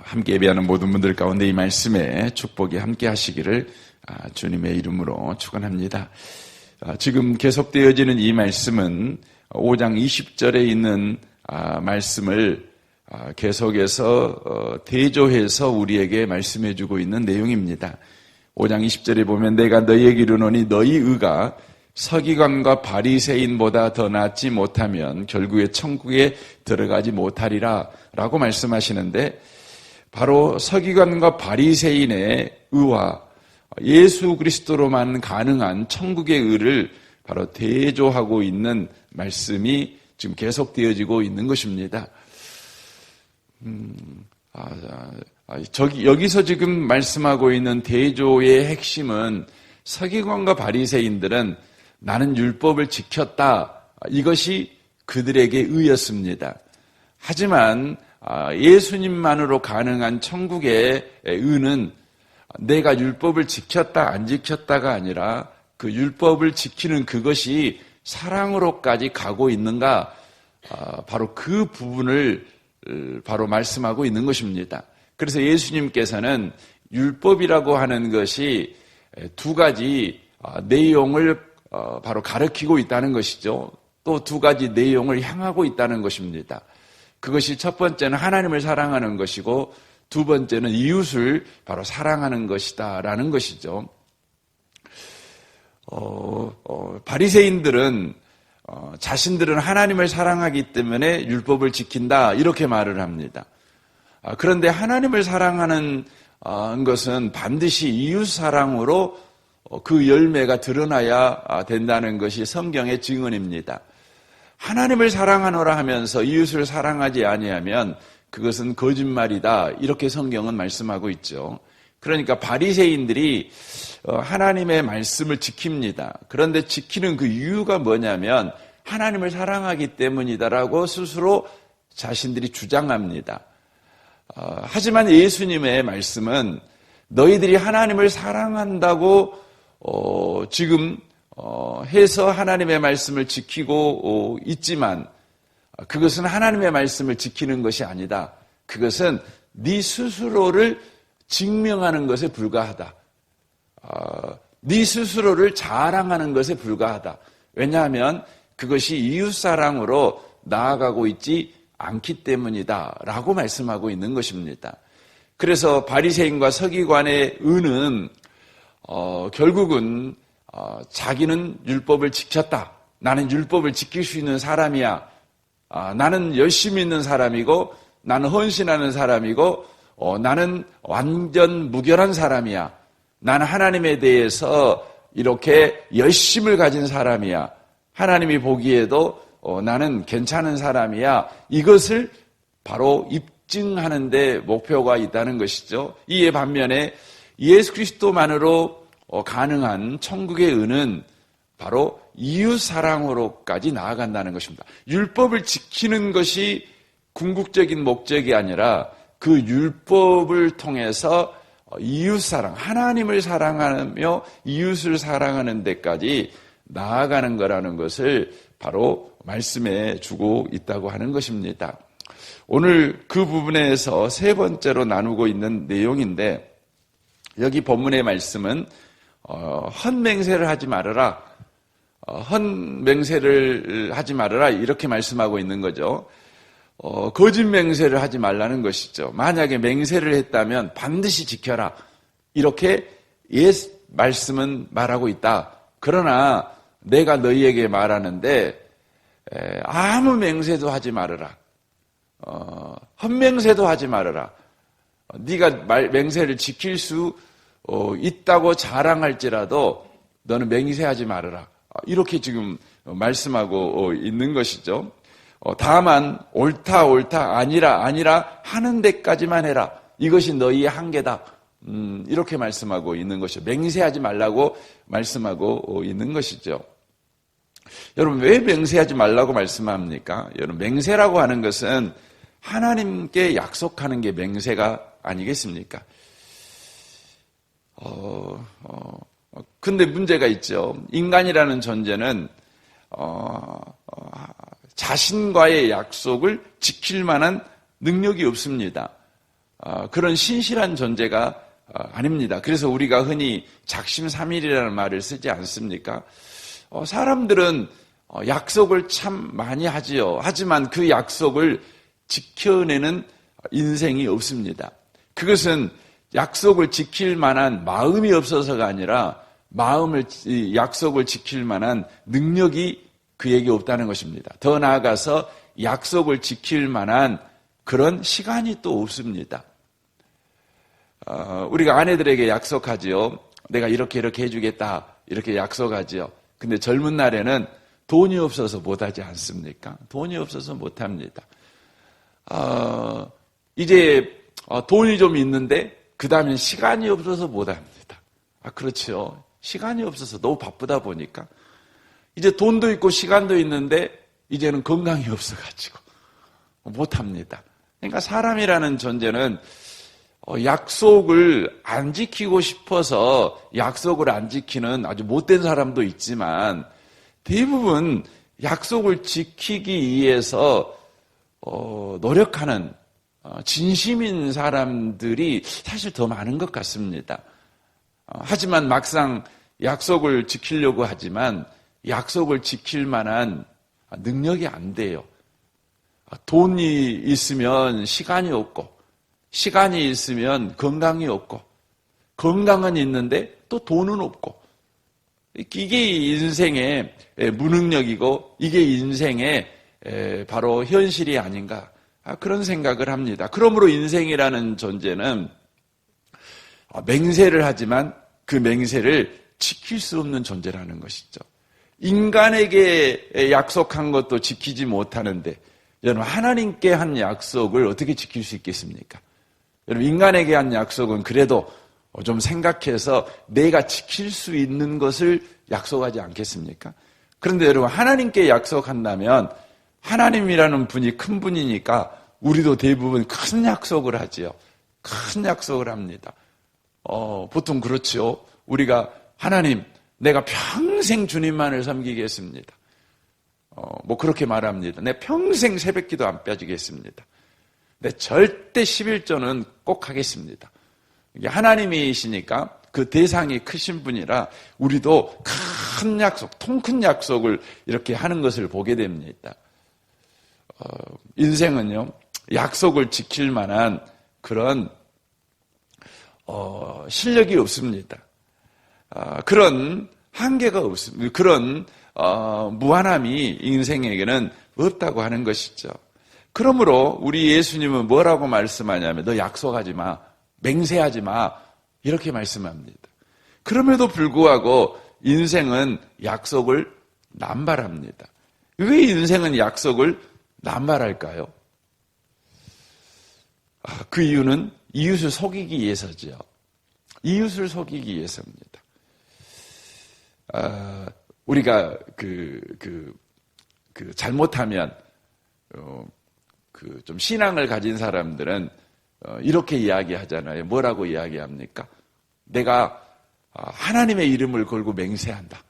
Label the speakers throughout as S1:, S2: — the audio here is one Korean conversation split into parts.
S1: 함께 예배하는 모든 분들 가운데 이 말씀에 축복이 함께 하시기를 주님의 이름으로 축원합니다. 지금 계속되어지는 이 말씀은 5장 20절에 있는 말씀을 계속해서 대조해서 우리에게 말씀해주고 있는 내용입니다. 5장 20절에 보면 내가 너희에게 이르노니 너희 의가 서기관과 바리새인보다 더 낫지 못하면 결국에 천국에 들어가지 못하리라 라고 말씀하시는데, 바로 서기관과 바리새인의 의와 예수 그리스도로만 가능한 천국의 의를 바로 대조하고 있는 말씀이 지금 계속되어지고 있는 것입니다. 여기서 지금 말씀하고 있는 대조의 핵심은 서기관과 바리새인들은 나는 율법을 지켰다, 이것이 그들에게 의였습니다. 하지만 예수님만으로 가능한 천국의 의는 내가 율법을 지켰다 안 지켰다가 아니라 그 율법을 지키는 그것이 사랑으로까지 가고 있는가, 바로 그 부분을 바로 말씀하고 있는 것입니다. 그래서 예수님께서는 율법이라고 하는 것이 두 가지 내용을 바로 가르치고 있다는 것이죠. 또 두 가지 내용을 향하고 있다는 것입니다. 그것이 첫 번째는 하나님을 사랑하는 것이고 두 번째는 이웃을 바로 사랑하는 것이다라는 것이죠. 바리새인들은 자신들은 하나님을 사랑하기 때문에 율법을 지킨다, 이렇게 말을 합니다. 그런데 하나님을 사랑하는 것은 반드시 이웃 사랑으로 그 열매가 드러나야 된다는 것이 성경의 증언입니다. 하나님을 사랑하노라 하면서 이웃을 사랑하지 아니하면 그것은 거짓말이다, 이렇게 성경은 말씀하고 있죠. 그러니까 바리새인들이 하나님의 말씀을 지킵니다. 그런데 지키는 그 이유가 뭐냐면 하나님을 사랑하기 때문이다라고 스스로 자신들이 주장합니다. 하지만 예수님의 말씀은 너희들이 하나님을 사랑한다고 지금 해서 하나님의 말씀을 지키고 있지만 그것은 하나님의 말씀을 지키는 것이 아니다. 그것은 네 스스로를 증명하는 것에 불과하다. 네 스스로를 자랑하는 것에 불과하다. 왜냐하면 그것이 이웃사랑으로 나아가고 있지 않기 때문이다 라고 말씀하고 있는 것입니다. 그래서 바리새인과 서기관의 의는 결국은 자기는 율법을 지켰다, 나는 율법을 지킬 수 있는 사람이야, 나는 열심히 있는 사람이고 나는 헌신하는 사람이고 나는 완전 무결한 사람이야, 나는 하나님에 대해서 이렇게 열심을 가진 사람이야, 하나님이 보기에도 나는 괜찮은 사람이야, 이것을 바로 입증하는 데 목표가 있다는 것이죠. 이에 반면에 예수 그리스도만으로 가능한 천국의 의는 바로 이웃 사랑으로까지 나아간다는 것입니다. 율법을 지키는 것이 궁극적인 목적이 아니라 그 율법을 통해서 이웃 사랑, 하나님을 사랑하며 이웃을 사랑하는 데까지 나아가는 거라는 것을 바로 말씀해 주고 있다고 하는 것입니다. 오늘 그 부분에서 세 번째로 나누고 있는 내용인데, 여기 본문의 말씀은 헛맹세를 하지 말아라, 헛맹세를 하지 말아라, 이렇게 말씀하고 있는 거죠. 거짓 맹세를 하지 말라는 것이죠. 만약에 맹세를 했다면 반드시 지켜라, 이렇게 옛 말씀은 말하고 있다. 그러나 내가 너희에게 말하는데 아무 맹세도 하지 말아라, 헛맹세도 하지 말아라. 네가 맹세를 지킬 수 있다고 자랑할지라도 너는 맹세하지 말아라, 이렇게 지금 말씀하고 있는 것이죠. 다만 옳다 아니라 하는 데까지만 해라, 이것이 너희의 한계다, 이렇게 말씀하고 있는 것이죠. 맹세하지 말라고 말씀하고 있는 것이죠. 여러분, 왜 맹세하지 말라고 말씀합니까? 여러분, 맹세라고 하는 것은 하나님께 약속하는 게 맹세가 아니겠습니까? 근데 문제가 있죠. 인간이라는 존재는 자신과의 약속을 지킬 만한 능력이 없습니다. 그런 신실한 존재가 아닙니다. 그래서 우리가 흔히 작심삼일이라는 말을 쓰지 않습니까? 사람들은 약속을 참 많이 하지요. 하지만 그 약속을 지켜내는 인생이 없습니다. 그것은 약속을 지킬 만한 마음이 없어서가 아니라 약속을 지킬 만한 능력이 그에게 없다는 것입니다. 더 나아가서 약속을 지킬 만한 그런 시간이 또 없습니다. 우리가 아내들에게 약속하지요. 내가 이렇게 해주겠다. 이렇게 약속하지요. 근데 젊은 날에는 돈이 없어서 못하지 않습니까? 돈이 없어서 못합니다. 이제 돈이 좀 있는데 그 다음엔 시간이 없어서 못합니다. 그렇죠. 시간이 없어서 너무 바쁘다 보니까 이제 돈도 있고 시간도 있는데 이제는 건강이 없어가지고 못합니다. 그러니까 사람이라는 존재는 약속을 안 지키고 싶어서 약속을 안 지키는 아주 못된 사람도 있지만 대부분 약속을 지키기 위해서 노력하는 진심인 사람들이 사실 더 많은 것 같습니다. 하지만 막상 약속을 지키려고 하지만 약속을 지킬 만한 능력이 안 돼요. 돈이 있으면 시간이 없고 시간이 있으면 건강이 없고 건강은 있는데 또 돈은 없고 이게 인생의 무능력이고 이게 인생의 바로 현실이 아닌가 그런 생각을 합니다. 그러므로 인생이라는 존재는 맹세를 하지만 그 맹세를 지킬 수 없는 존재라는 것이죠. 인간에게 약속한 것도 지키지 못하는데 여러분 하나님께 한 약속을 어떻게 지킬 수 있겠습니까? 여러분 인간에게 한 약속은 그래도 좀 생각해서 내가 지킬 수 있는 것을 약속하지 않겠습니까? 그런데 여러분 하나님께 약속한다면 하나님이라는 분이 큰 분이니까 우리도 대부분 큰 약속을 하지요. 큰 약속을 합니다. 보통 그렇죠. 우리가 하나님 내가 평생 주님만을 섬기겠습니다. 그렇게 말합니다. 내 평생 새벽기도 안 빠지겠습니다. 내 절대 11조는 꼭 하겠습니다. 이게 하나님이시니까 그 대상이 크신 분이라 우리도 큰 약속, 통 큰 약속을 이렇게 하는 것을 보게 됩니다. 인생은요, 약속을 지킬 만한 그런 실력이 없습니다. 그런 한계가 없습니다. 그런 무한함이 인생에게는 없다고 하는 것이죠. 그러므로 우리 예수님은 뭐라고 말씀하냐면 너 약속하지 마, 맹세하지 마 이렇게 말씀합니다. 그럼에도 불구하고 인생은 약속을 남발합니다. 왜 인생은 약속을 남발할까요? 그 이유는 이웃을 속이기 위해서죠. 이웃을 속이기 위해서입니다. 우리가 잘못하면 좀 신앙을 가진 사람들은 이렇게 이야기하잖아요. 뭐라고 이야기합니까? 내가 하나님의 이름을 걸고 맹세한다.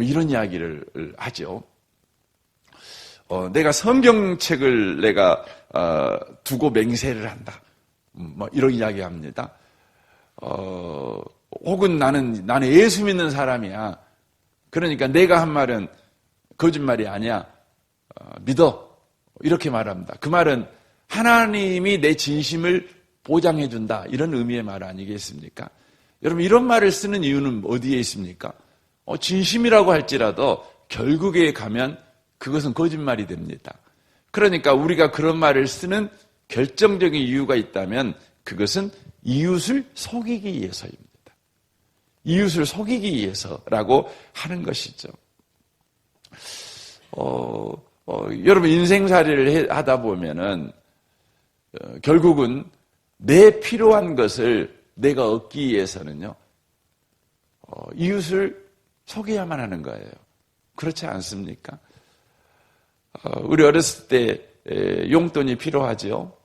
S1: 이런 이야기를 하죠. 내가 성경책을 내가 두고 맹세를 한다. 이런 이야기합니다. 혹은 나는 예수 믿는 사람이야. 그러니까 내가 한 말은 거짓말이 아니야. 믿어. 이렇게 말합니다. 그 말은 하나님이 내 진심을 보장해 준다. 이런 의미의 말 아니겠습니까? 여러분 이런 말을 쓰는 이유는 어디에 있습니까? 진심이라고 할지라도 결국에 가면 그것은 거짓말이 됩니다. 그러니까 우리가 그런 말을 쓰는 결정적인 이유가 있다면 그것은 이웃을 속이기 위해서입니다. 이웃을 속이기 위해서라고 하는 것이죠. 여러분 인생살이를 하다 보면은 결국은 내 필요한 것을 내가 얻기 위해서는요 이웃을 속여야만 하는 거예요. 그렇지 않습니까? 우리 어렸을 때 용돈이 필요하죠.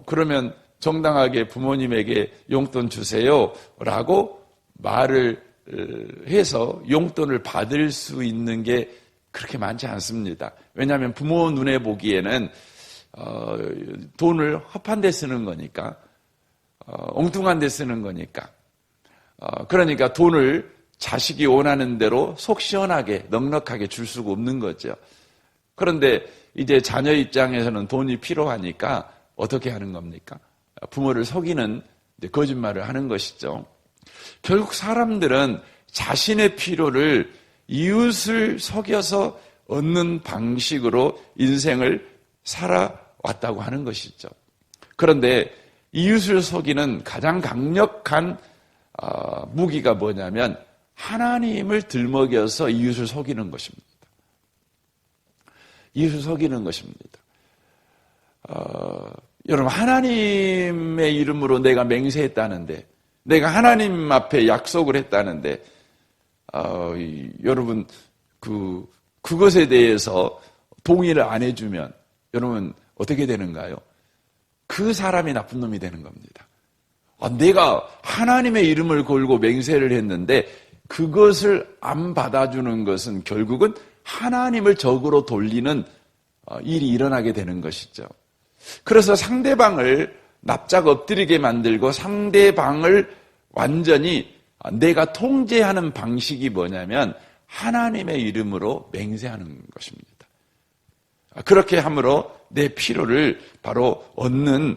S1: 그러면 정당하게 부모님에게 용돈 주세요라고 말을 해서 용돈을 받을 수 있는 게 그렇게 많지 않습니다. 왜냐하면 부모 눈에 보기에는 돈을 허판 데 쓰는 거니까, 엉뚱한 데 쓰는 거니까. 그러니까 돈을 자식이 원하는 대로 속 시원하게 넉넉하게 줄 수가 없는 거죠. 그런데 이제 자녀 입장에서는 돈이 필요하니까 어떻게 하는 겁니까? 부모를 속이는 거짓말을 하는 것이죠. 결국 사람들은 자신의 필요를 이웃을 속여서 얻는 방식으로 인생을 살아왔다고 하는 것이죠. 그런데 이웃을 속이는 가장 강력한 무기가 뭐냐면 하나님을 들먹여서 이웃을 속이는 것입니다. 이웃을 속이는 것입니다. 여러분, 하나님의 이름으로 내가 맹세했다는데, 내가 하나님 앞에 약속을 했다는데, 여러분, 그것에 대해서 동의를 안 해주면, 여러분, 어떻게 되는가요? 그 사람이 나쁜 놈이 되는 겁니다. 내가 하나님의 이름을 걸고 맹세를 했는데, 그것을 안 받아주는 것은 결국은 하나님을 적으로 돌리는 일이 일어나게 되는 것이죠. 그래서 상대방을 납작 엎드리게 만들고 상대방을 완전히 내가 통제하는 방식이 뭐냐면 하나님의 이름으로 맹세하는 것입니다. 그렇게 함으로 내 필요를 바로 얻는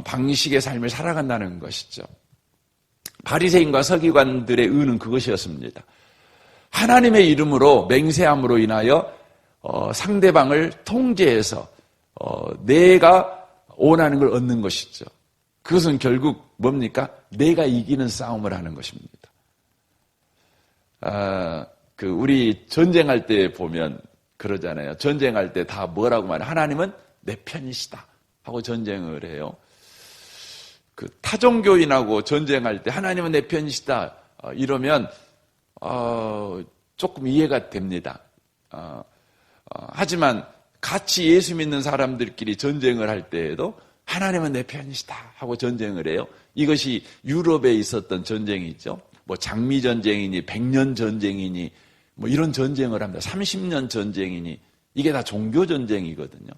S1: 방식의 삶을 살아간다는 것이죠. 바리새인과 서기관들의 의는 그것이었습니다. 하나님의 이름으로 맹세함으로 인하여 상대방을 통제해서 내가 원하는 걸 얻는 것이죠. 그것은 결국 뭡니까? 내가 이기는 싸움을 하는 것입니다. 우리 전쟁할 때 보면 그러잖아요. 전쟁할 때 다 뭐라고 말해요? 하나님은 내 편이시다 하고 전쟁을 해요. 타종교인하고 전쟁할 때 하나님은 내 편이시다 이러면 조금 이해가 됩니다. 하지만 같이 예수 믿는 사람들끼리 전쟁을 할 때에도 하나님은 내 편이시다 하고 전쟁을 해요. 이것이 유럽에 있었던 전쟁이죠. 장미 전쟁이니 100년 전쟁이니 이런 전쟁을 합니다. 30년 전쟁이니 이게 다 종교 전쟁이거든요.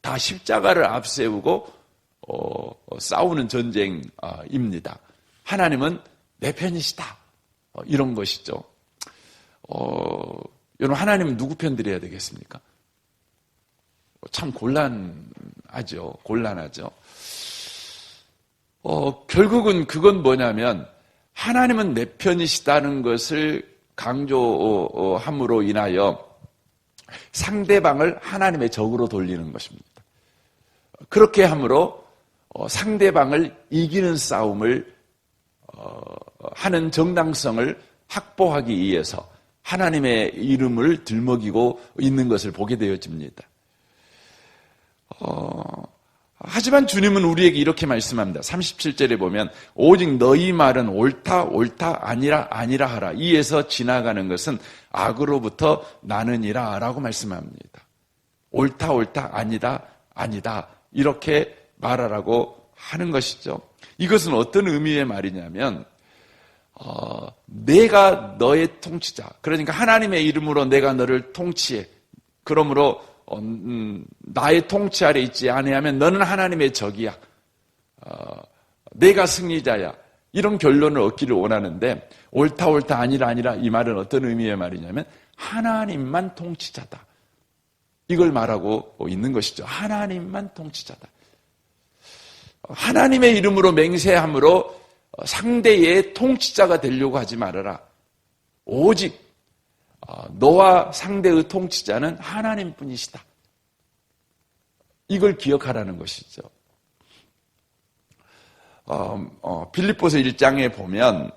S1: 다 십자가를 앞세우고 싸우는 전쟁입니다. 하나님은 내 편이시다. 이런 것이죠. 여러분, 하나님은 누구 편 들어야 되겠습니까? 참 곤란하죠. 결국은 그건 뭐냐면 하나님은 내 편이시다는 것을 강조함으로 인하여 상대방을 하나님의 적으로 돌리는 것입니다. 그렇게 함으로 상대방을 이기는 싸움을 하는 정당성을 확보하기 위해서 하나님의 이름을 들먹이고 있는 것을 보게 되어집니다. 하지만 주님은 우리에게 이렇게 말씀합니다. 37절에 보면 오직 너희 말은 옳다 아니라 하라. 이에서 지나가는 것은 악으로부터 나느니라 라고 말씀합니다. 옳다 아니다 이렇게 말하라고 하는 것이죠. 이것은 어떤 의미의 말이냐면 내가 너의 통치자, 그러니까 하나님의 이름으로 내가 너를 통치해. 그러므로 나의 통치 아래 있지 아니하면 너는 하나님의 적이야. 내가 승리자야. 이런 결론을 얻기를 원하는데 옳다 아니라 이 말은 어떤 의미의 말이냐면 하나님만 통치자다. 이걸 말하고 있는 것이죠. 하나님만 통치자다. 하나님의 이름으로 맹세함으로 상대의 통치자가 되려고 하지 말아라. 오직 너와 상대의 통치자는 하나님뿐이시다. 이걸 기억하라는 것이죠. 빌립보서 1장에 보면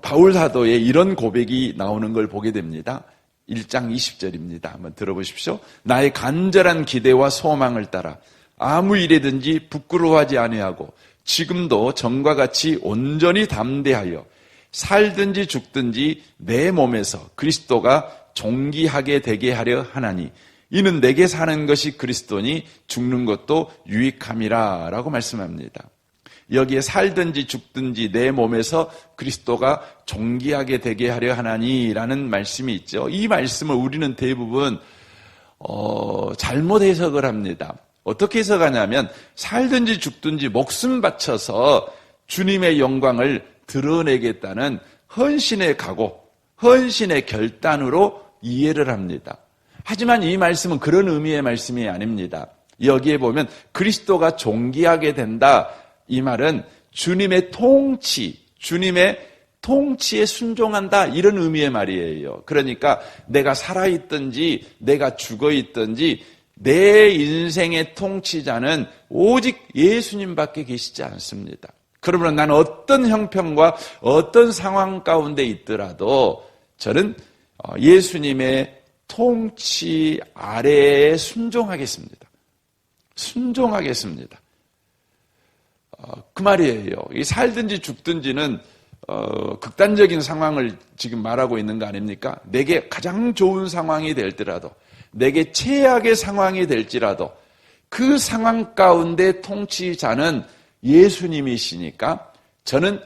S1: 바울 사도의 이런 고백이 나오는 걸 보게 됩니다. 1장 20절입니다. 한번 들어보십시오. 나의 간절한 기대와 소망을 따라 아무 일에든지 부끄러워하지 아니하고 지금도 전과 같이 온전히 담대하여 살든지 죽든지 내 몸에서 그리스도가 존귀하게 되게 하려 하나니 이는 내게 사는 것이 그리스도니 죽는 것도 유익함이라 라고 말씀합니다. 여기에 살든지 죽든지 내 몸에서 그리스도가 존귀하게 되게 하려 하나니라는 말씀이 있죠. 이 말씀을 우리는 대부분 잘못 해석을 합니다. 어떻게 해석하냐면 살든지 죽든지 목숨 바쳐서 주님의 영광을 드러내겠다는 헌신의 각오, 헌신의 결단으로 이해를 합니다. 하지만 이 말씀은 그런 의미의 말씀이 아닙니다. 여기에 보면 그리스도가 존귀하게 된다. 이 말은 주님의 통치, 주님의 통치에 순종한다. 이런 의미의 말이에요. 그러니까 내가 살아있든지 내가 죽어있든지 내 인생의 통치자는 오직 예수님밖에 계시지 않습니다. 그러므로 나는 어떤 형편과 어떤 상황 가운데 있더라도 저는 예수님의 통치 아래에 순종하겠습니다. 순종하겠습니다. 그 말이에요. 살든지 죽든지는 극단적인 상황을 지금 말하고 있는 거 아닙니까? 내게 가장 좋은 상황이 될지라도, 내게 최악의 상황이 될지라도 그 상황 가운데 통치자는 예수님이시니까 저는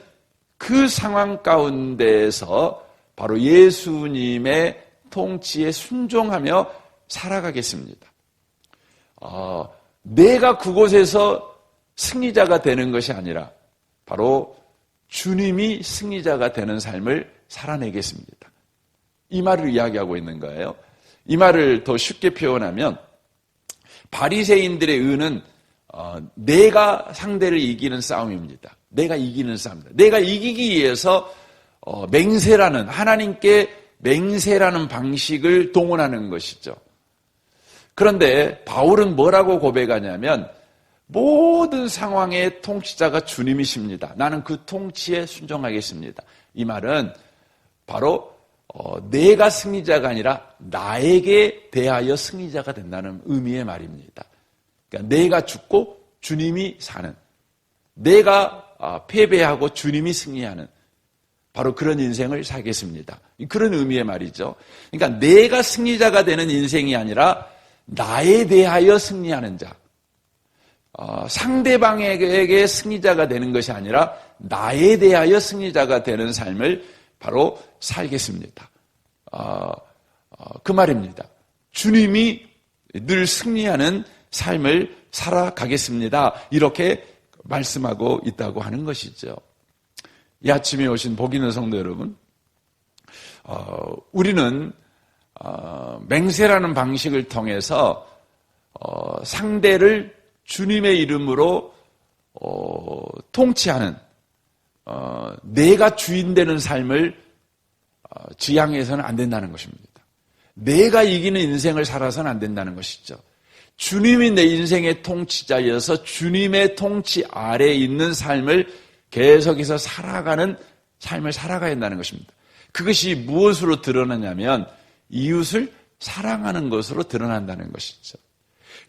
S1: 그 상황 가운데에서 바로 예수님의 통치에 순종하며 살아가겠습니다. 내가 그곳에서 승리자가 되는 것이 아니라 바로 주님이 승리자가 되는 삶을 살아내겠습니다. 이 말을 이야기하고 있는 거예요. 이 말을 더 쉽게 표현하면 바리새인들의 의는 내가 상대를 이기는 싸움입니다. 내가 이기는 싸움입니다. 내가 이기기 위해서 맹세라는, 하나님께 맹세라는 방식을 동원하는 것이죠. 그런데 바울은 뭐라고 고백하냐면 모든 상황의 통치자가 주님이십니다. 나는 그 통치에 순종하겠습니다. 이 말은 바로 내가 승리자가 아니라 나에게 대하여 승리자가 된다는 의미의 말입니다. 그러니까 내가 죽고 주님이 사는, 내가 패배하고 주님이 승리하는 바로 그런 인생을 살겠습니다. 그런 의미의 말이죠. 그러니까 내가 승리자가 되는 인생이 아니라 나에 대하여 승리하는 자, 상대방에게 승리자가 되는 것이 아니라 나에 대하여 승리자가 되는 삶을 바로 살겠습니다. 그 말입니다. 주님이 늘 승리하는 삶을 살아가겠습니다. 이렇게 말씀하고 있다고 하는 것이죠. 이 아침에 오신 복 있는 성도 여러분, 우리는 맹세라는 방식을 통해서 상대를 주님의 이름으로 통치하는, 내가 주인 되는 삶을 지향해서는 안 된다는 것입니다. 내가 이기는 인생을 살아서는 안 된다는 것이죠. 주님이 내 인생의 통치자여서 주님의 통치 아래에 있는 삶을 계속해서 살아가는 삶을 살아가야 한다는 것입니다. 그것이 무엇으로 드러나냐면 이웃을 사랑하는 것으로 드러난다는 것이죠.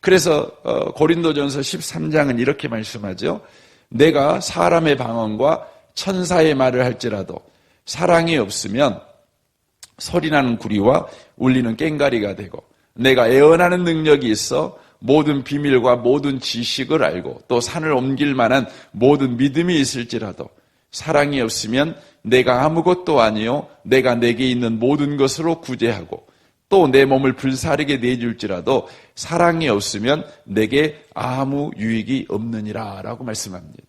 S1: 그래서 고린도전서 13장은 이렇게 말씀하죠. 내가 사람의 방언과 천사의 말을 할지라도 사랑이 없으면 소리나는 구리와 울리는 꽹과리가 되고, 내가 애언하는 능력이 있어 모든 비밀과 모든 지식을 알고 또 산을 옮길 만한 모든 믿음이 있을지라도 사랑이 없으면 내가 아무것도 아니요 내가 내게 있는 모든 것으로 구제하고 또 내 몸을 불사르게 내줄지라도 사랑이 없으면 내게 아무 유익이 없느니라 라고 말씀합니다.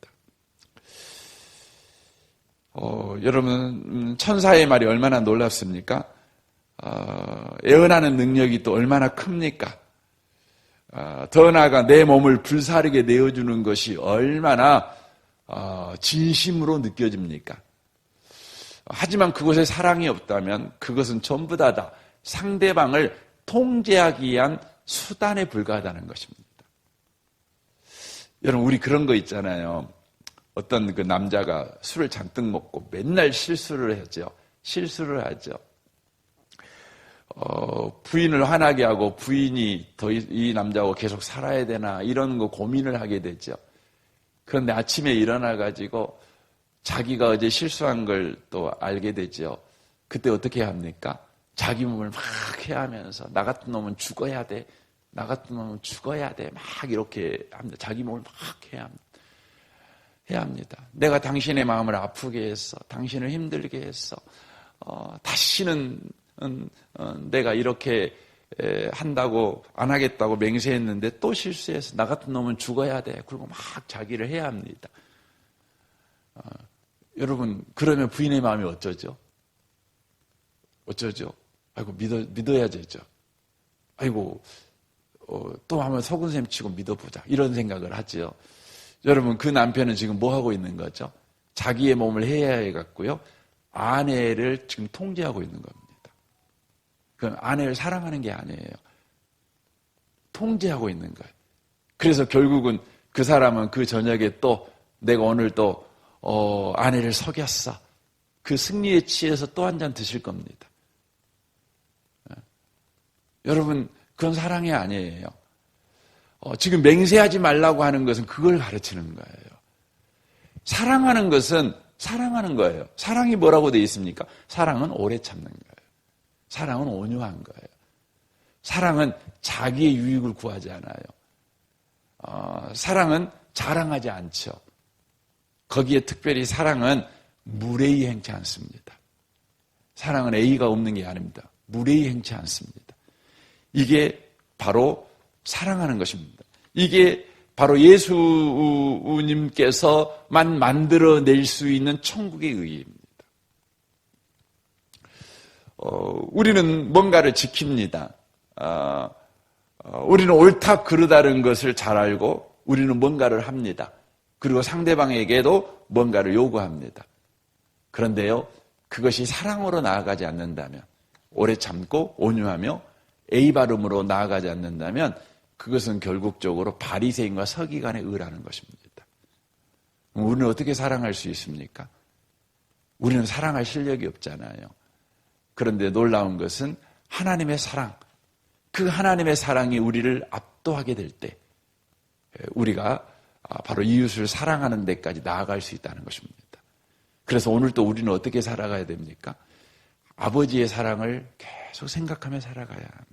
S1: 여러분, 천사의 말이 얼마나 놀랍습니까? 애언하는 능력이 또 얼마나 큽니까? 더 나아가 내 몸을 불사르게 내어주는 것이 얼마나 진심으로 느껴집니까? 하지만 그곳에 사랑이 없다면 그것은 전부 다 상대방을 통제하기 위한 수단에 불과하다는 것입니다. 여러분, 우리 그런 거 있잖아요. 어떤 그 남자가 술을 잔뜩 먹고 맨날 실수를 하죠. 부인을 화나게 하고 부인이 더 이 남자하고 계속 살아야 되나 이런 거 고민을 하게 되죠. 그런데 아침에 일어나가지고 자기가 어제 실수한 걸 또 알게 되죠. 그때 어떻게 합니까? 자기 몸을 막 해하면서 나 같은 놈은 죽어야 돼. 나 같은 놈은 죽어야 돼. 막 이렇게 합니다. 자기 몸을 막 해야 합니다. 내가 당신의 마음을 아프게 했어. 당신을 힘들게 했어. 다시는 내가 이렇게 한다고 안 하겠다고 맹세했는데 또 실수해서 나 같은 놈은 죽어야 돼. 그리고 막 자기를 해야 합니다. 여러분 그러면 부인의 마음이 어쩌죠? 아이고 믿어야 되죠. 아이고 또 한번 속은 셈 치고 믿어보자 이런 생각을 하죠. 여러분 그 남편은 지금 뭐 하고 있는 거죠? 자기의 몸을 해야 해갖고요 아내를 지금 통제하고 있는 겁니다. 그 아내를 사랑하는 게 아니에요. 통제하고 있는 거예요. 그래서 결국은 그 사람은 그 저녁에 또 내가 오늘 또 아내를 속였어. 그 승리에 취해서 또 한 잔 드실 겁니다. 여러분 그건 사랑이 아니에요. 지금 맹세하지 말라고 하는 것은 그걸 가르치는 거예요. 사랑하는 것은 사랑하는 거예요. 사랑이 뭐라고 되어 있습니까? 사랑은 오래 참는 거예요. 사랑은 온유한 거예요. 사랑은 자기의 유익을 구하지 않아요. 사랑은 자랑하지 않죠. 거기에 특별히 사랑은 무례히 행치 않습니다. 사랑은 A가 없는 게 아닙니다. 무례히 행치 않습니다. 이게 바로 사랑하는 것입니다. 이게 바로 예수님께서만 만들어낼 수 있는 천국의 의의입니다. 우리는 뭔가를 지킵니다. 우리는 옳다 그르다는 것을 잘 알고 우리는 뭔가를 합니다. 그리고 상대방에게도 뭔가를 요구합니다. 그런데요, 그것이 사랑으로 나아가지 않는다면, 오래 참고 온유하며 A 발음으로 나아가지 않는다면 그것은 결국적으로 바리새인과 서기관의 의라는 것입니다. 우리는 어떻게 사랑할 수 있습니까? 우리는 사랑할 실력이 없잖아요. 그런데 놀라운 것은 하나님의 사랑, 그 하나님의 사랑이 우리를 압도하게 될 때 우리가 바로 이웃을 사랑하는 데까지 나아갈 수 있다는 것입니다. 그래서 오늘도 우리는 어떻게 살아가야 됩니까? 아버지의 사랑을 계속 생각하며 살아가야 합니다.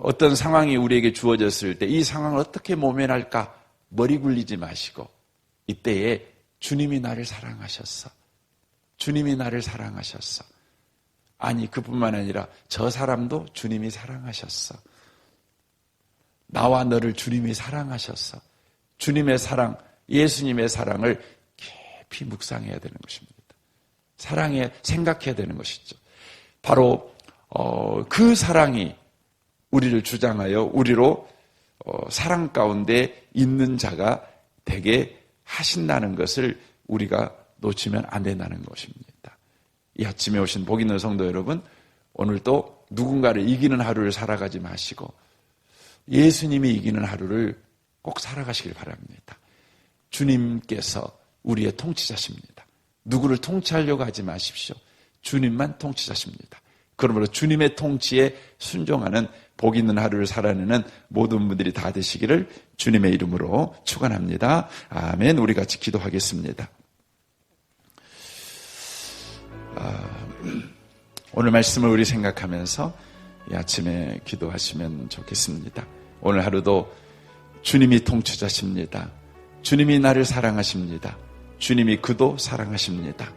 S1: 어떤 상황이 우리에게 주어졌을 때 이 상황을 어떻게 모면할까 머리 굴리지 마시고 이때에 주님이 나를 사랑하셨어. 주님이 나를 사랑하셨어. 아니 그뿐만 아니라 저 사람도 주님이 사랑하셨어. 나와 너를 주님이 사랑하셨어. 주님의 사랑, 예수님의 사랑을 깊이 묵상해야 되는 것입니다. 사랑에 생각해야 되는 것이죠. 바로 그 사랑이 우리를 주장하여 우리로 사랑 가운데 있는 자가 되게 하신다는 것을 우리가 놓치면 안 된다는 것입니다. 이 아침에 오신 복 있는 성도 여러분, 오늘도 누군가를 이기는 하루를 살아가지 마시고 예수님이 이기는 하루를 꼭 살아가시길 바랍니다. 주님께서 우리의 통치자십니다. 누구를 통치하려고 하지 마십시오. 주님만 통치자십니다. 그러므로 주님의 통치에 순종하는 복 있는 하루를 살아내는 모든 분들이 다 되시기를 주님의 이름으로 축원합니다. 아멘. 우리 같이 기도하겠습니다. 오늘 말씀을 우리 생각하면서 이 아침에 기도하시면 좋겠습니다. 오늘 하루도 주님이 통치자십니다. 주님이 나를 사랑하십니다. 주님이 그도 사랑하십니다.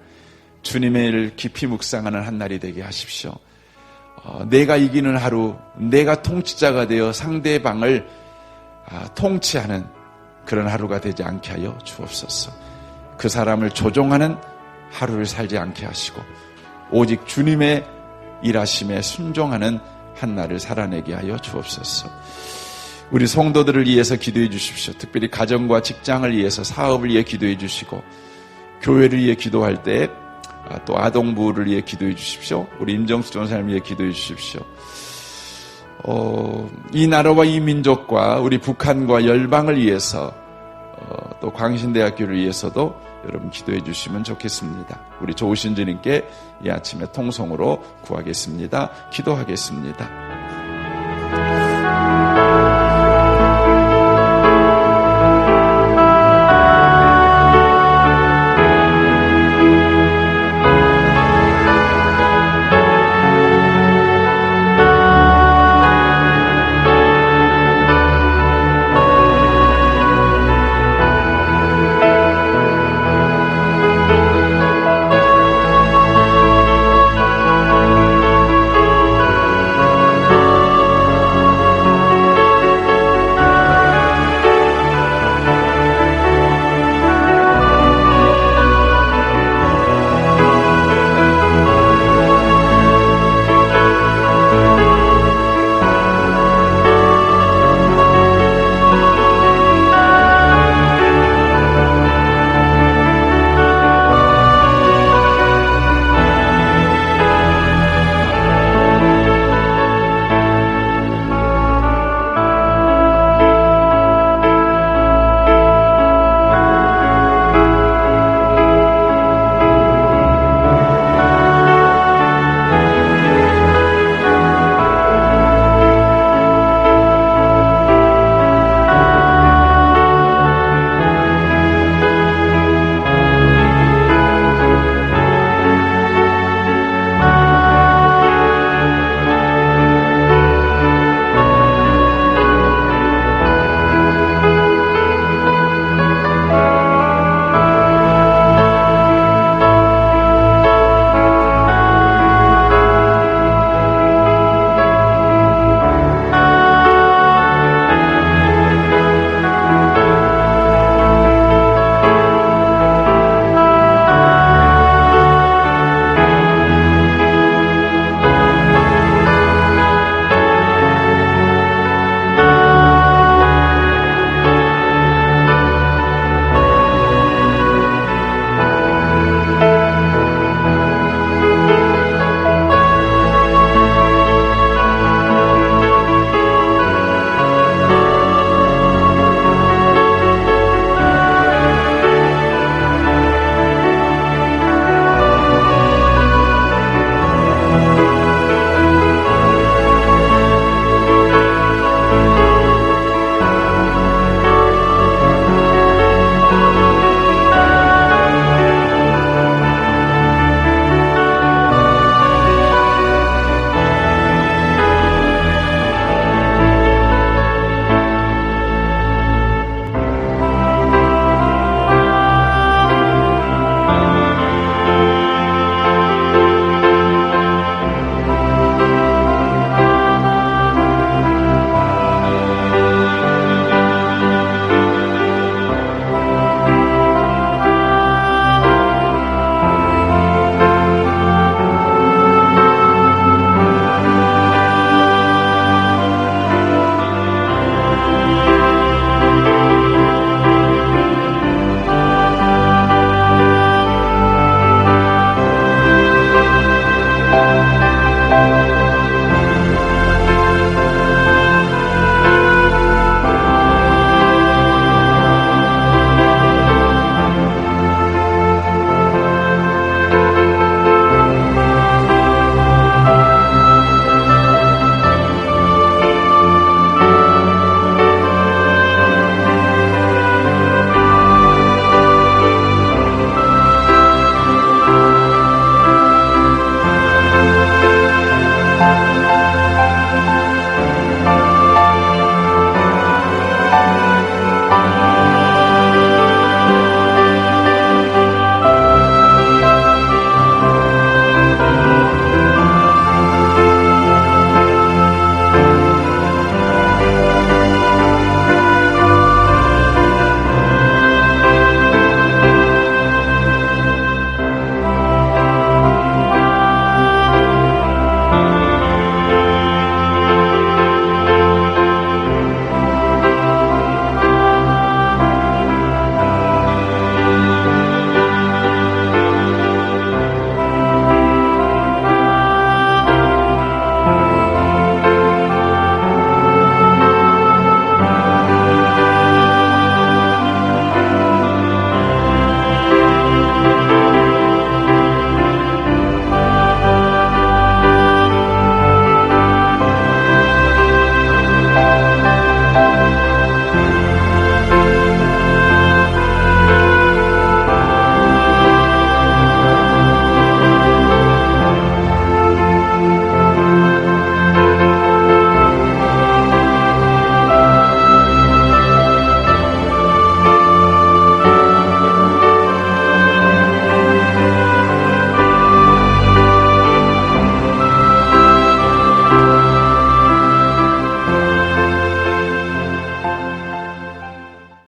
S1: 주님을 깊이 묵상하는 한 날이 되게 하십시오. 내가 이기는 하루, 내가 통치자가 되어 상대방을 통치하는 그런 하루가 되지 않게 하여 주옵소서. 그 사람을 조종하는 하루를 살지 않게 하시고 오직 주님의 일하심에 순종하는 한 날을 살아내게 하여 주옵소서. 우리 성도들을 위해서 기도해 주십시오. 특별히 가정과 직장을 위해서, 사업을 위해 기도해 주시고 교회를 위해 기도할 때 또 아동부를 위해 기도해 주십시오. 우리 임정수 전사님을 위해 기도해 주십시오. 이 나라와 이 민족과 우리 북한과 열방을 위해서 또 광신대학교를 위해서도 여러분 기도해 주시면 좋겠습니다. 우리 좋으신 주님께 이 아침에 통성으로 구하겠습니다. 기도하겠습니다.